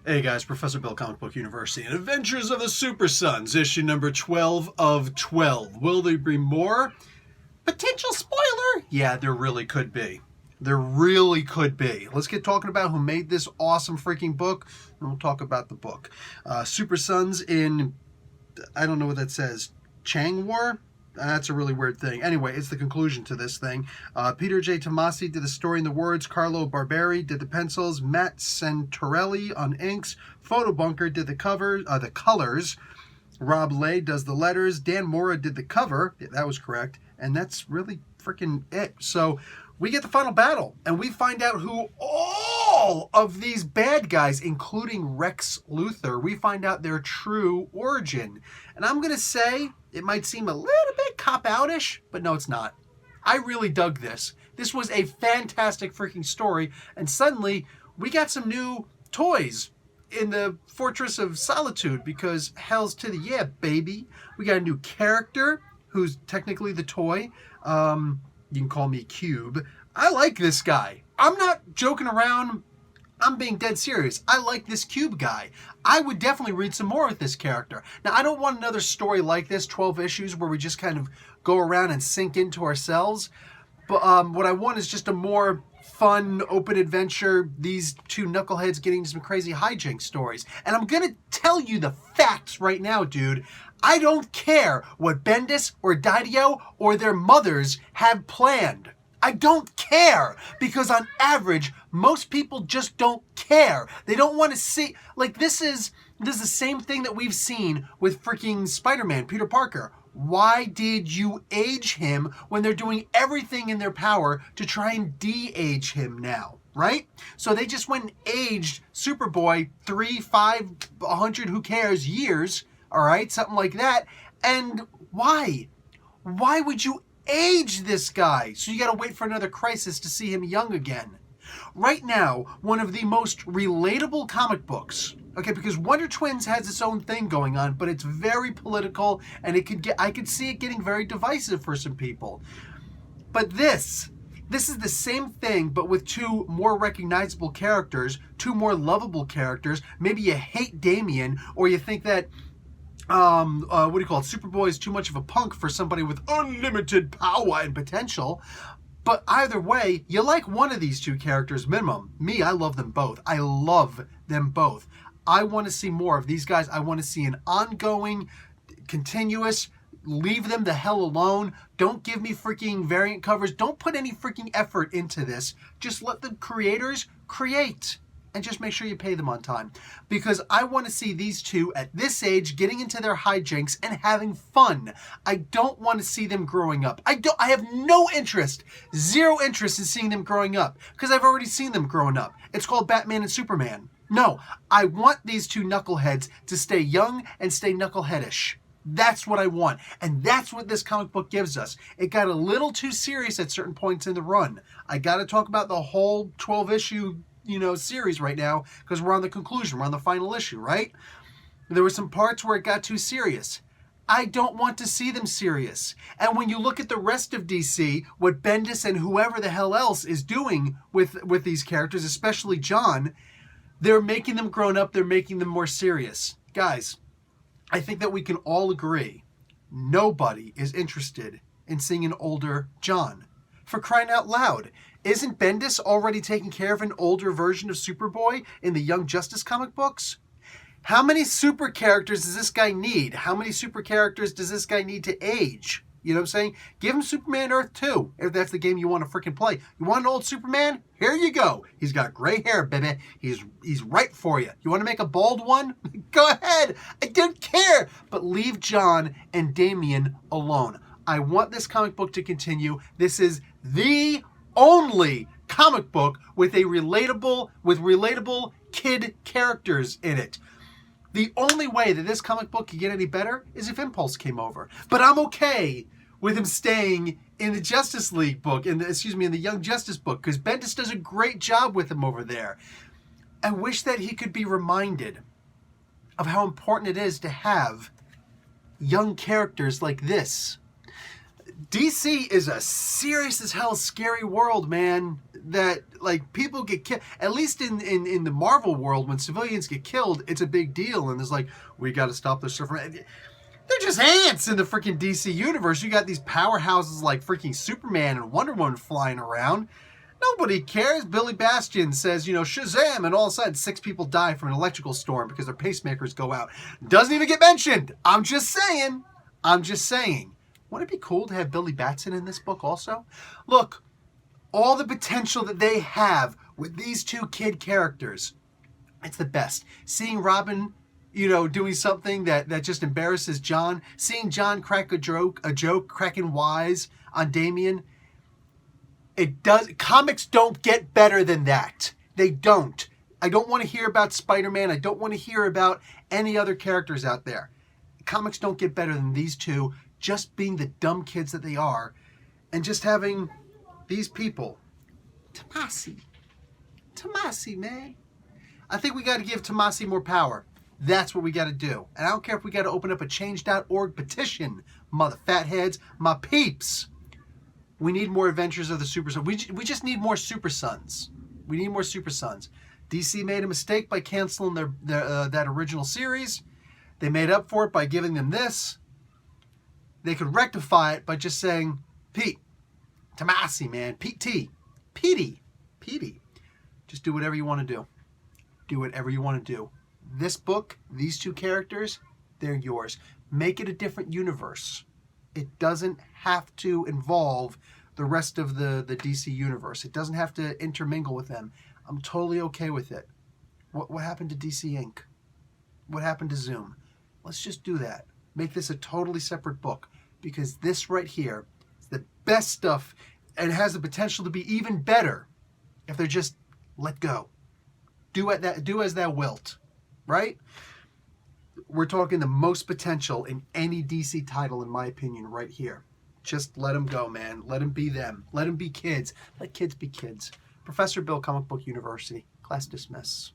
Hey guys, Professor Bill, Comic Book University, and Adventures of the Super Sons, issue number 12 of 12. Will there be more? Potential spoiler? Yeah, there really could be. There really could be. Let's get talking about who made this awesome freaking book, and we'll talk about the book. Super Sons in, I don't know what that says, Chang War? That's a really weird thing. Anyway, it's the conclusion to this thing. Peter J. Tomasi did the story and the words. Carlo Barberi did the pencils. Matt Santorelli on inks. Photo Bunker did the colors. Rob Lay does the letters. Dan Mora did the cover. Yeah, that was correct. And that's really freaking it. So we get the final battle, and we find out who all of these bad guys, including Rex Luthor, we find out their true origin. And I'm going to say it might seem a little bit cop-out-ish, but no, it's not. I really dug this. This was a fantastic freaking story, and suddenly we got some new toys in the Fortress of Solitude, because hell's to the yeah, baby. We got a new character who's technically the toy. You can call me Cube. I like this guy. I'm not joking around. I'm being dead serious. I like this Cube guy. I would definitely read some more with this character. Now, I don't want another story like this, 12 issues, where we just kind of go around and sink into ourselves. But what I want is just a more fun, open adventure, these two knuckleheads getting into some crazy hijinks stories. And I'm going to tell you the facts right now, dude. I don't care what Bendis or Didio or their mothers have planned. I don't care, because on average, most people just don't care. They don't want to see, like, this is the same thing that we've seen with freaking Spider-Man, Peter Parker. Why did you age him when they're doing everything in their power to try and de-age him now, right? So they just went and aged Superboy 3, 5, 100, who cares, years, all right, something like that. And why? Why would you age this guy? So you got to wait for another crisis to see him young again. Right now, one of the most relatable comic books, okay, because Wonder Twins has its own thing going on, but it's very political, and I could see it getting very divisive for some people. But this is the same thing, but with two more recognizable characters, two more lovable characters. Maybe you hate Damian, or you think that what do you call it? Superboy is too much of a punk for somebody with unlimited power and potential. But either way, you like one of these two characters minimum. Me, I love them both. I love them both. I want to see more of these guys. I want to see an ongoing, continuous, leave them the hell alone. Don't give me freaking variant covers. Don't put any freaking effort into this. Just let the creators create. And just make sure you pay them on time. Because I want to see these two at this age getting into their hijinks and having fun. I don't want to see them growing up. I have no interest, zero interest in seeing them growing up. Because I've already seen them growing up. It's called Batman and Superman. No, I want these two knuckleheads to stay young and stay knuckleheadish. That's what I want. And that's what this comic book gives us. It got a little too serious at certain points in the run. I got to talk about the whole 12-issue series right now, because we're on the conclusion, we're on the final issue, right? There were some parts where it got too serious. I don't want to see them serious. And when you look at the rest of DC, what Bendis and whoever the hell else is doing with these characters, especially John, they're making them grown up, they're making them more serious. Guys, I think that we can all agree, nobody is interested in seeing an older John. For crying out loud. Isn't Bendis already taking care of an older version of Superboy in the Young Justice comic books? How many super characters does this guy need? How many super characters does this guy need to age? You know what I'm saying? Give him Superman Earth 2, if that's the game you want to freaking play. You want an old Superman? Here you go. He's got gray hair, baby. He's right for you. You want to make a bald one? Go ahead. I don't care. But leave John and Damian alone. I want this comic book to continue. This is the only comic book with relatable kid characters in it. The only way that this comic book could get any better is if Impulse came over. But I'm okay with him staying in the Justice League book, in the Young Justice book, because Bendis does a great job with him over there. I wish that he could be reminded of how important it is to have young characters like this. DC is a serious as hell scary world, man. That, like, people get killed. At least in the Marvel world, when civilians get killed, it's a big deal. And it's like, we got to stop this stuff. They're just ants in the freaking DC universe. You got these powerhouses like freaking Superman and Wonder Woman flying around. Nobody cares. Billy Bastion says, Shazam, and all of a sudden 6 people die from an electrical storm because their pacemakers go out. Doesn't even get mentioned. I'm just saying. Wouldn't it be cool to have Billy Batson in this book also? Look, all the potential that they have with these 2 kid characters, it's the best. Seeing Robin, doing something that just embarrasses John, seeing John crack a joke, cracking wise on Damian. Comics don't get better than that. They don't. I don't want to hear about Spider-Man. I don't want to hear about any other characters out there. Comics don't get better than these 2, just being the dumb kids that they are, and just having these people. Tomasi, man. I think we got to give Tomasi more power. That's what we got to do. And I don't care if we got to open up a change.org petition, mother fatheads, my peeps. We need more Adventures of the Super Sons. We just need more Super Sons. We need more Super Sons. DC made a mistake by canceling their that original series. They made up for it by giving them this. They could rectify it by just saying, Pete, Tomasi, man, Petey. Just do whatever you want to do. Do whatever you want to do. This book, these 2 characters, they're yours. Make it a different universe. It doesn't have to involve the rest of the DC universe. It doesn't have to intermingle with them. I'm totally okay with it. What happened to DC Inc? What happened to Zoom? Let's just do that. Make this a totally separate book, because this right here is the best stuff and has the potential to be even better if they're just let go. Do as thou wilt, right? We're talking the most potential in any DC title, in my opinion, right here. Just let them go, man. Let them be them. Let them be kids. Let kids be kids. Professor Bill, Comic Book University. Class dismiss.